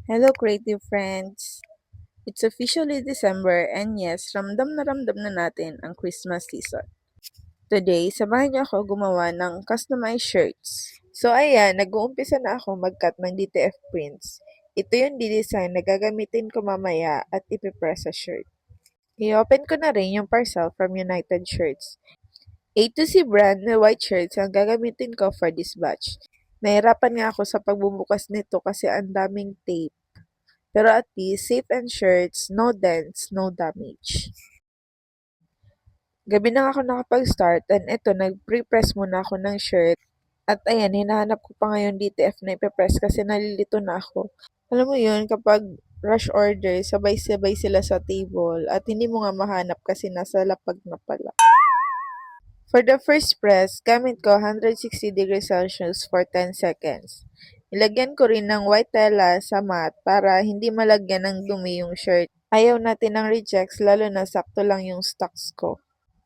Hello, creative friends! It's officially December and yes, ramdam na natin ang Christmas season. Today, samahan niyo ako gumawa ng customized shirts. So ayan, nag-uumpisa na ako mag-cut ng DTF prints. Ito yung design na gagamitin ko mamaya at ipipress sa shirt. I-open ko na rin yung parcel from United Shirts. A to C brand na white shirts ang gagamitin ko for this batch. Nahirapan nga ako sa pagbubukas nito kasi ang daming tape. Pero at least, safe and shirts, no dents, no damage. Gabi na ako nakapag-start and eto, nag-pre-press muna ako ng shirt. At ayan, hinahanap ko pa ngayon DTF na ipe-press kasi nalilito na ako. Alam mo yun, kapag rush order, sabay-sabay sila sa table at hindi mo nga mahanap kasi nasa lapag na pala. For the first press, gamit ko 160 degrees Celsius for 10 seconds. Nilagyan ko rin ng white tela sa mat para hindi malagyan ng dumi yung shirt. Ayaw natin ng rejects lalo na sakto lang yung stocks ko.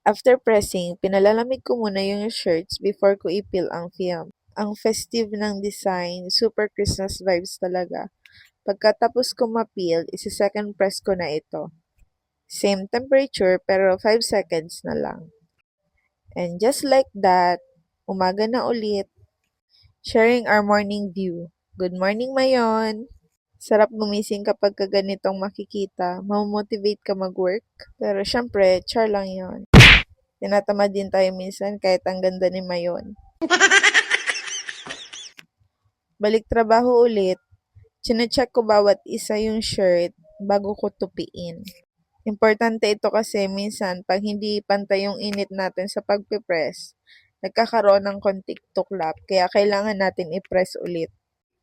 After pressing, pinalalamig ko muna yung shirts before ko ipil ang film. Ang festive ng design, super Christmas vibes talaga. Pagkatapos ko mapil, isi-second press ko na ito. Same temperature pero 5 seconds na lang. And just like that, umaga na ulit, sharing our morning view. Good morning, Mayon! Sarap gumising kapag ganitong makikita, mamotivate ka mag-work. Pero syempre, char lang yon. Tinatamad din tayo minsan kahit ang ganda ni Mayon. Balik trabaho ulit, chinecheck ko bawat isa yung shirt bago ko tupiin. Importante ito kasi minsan pag hindi pantay yung init natin sa pagpipress, nagkakaroon ng konting tuklap kaya kailangan natin i-press ulit.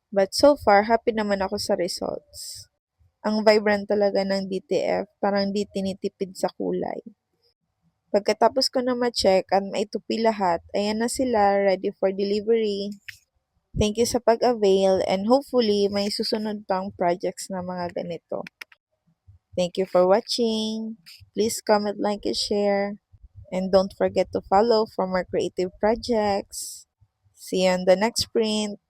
But so far, happy naman ako sa results. Ang vibrant talaga ng DTF, parang di tinitipid sa kulay. Pagkatapos ko na ma-check at maitupi lahat, ayan na sila, ready for delivery. Thank you sa pag-avail and hopefully may susunod pang projects na mga ganito. Thank you for watching. Please comment, like, and share. And don't forget to follow for more creative projects. See you on the next print.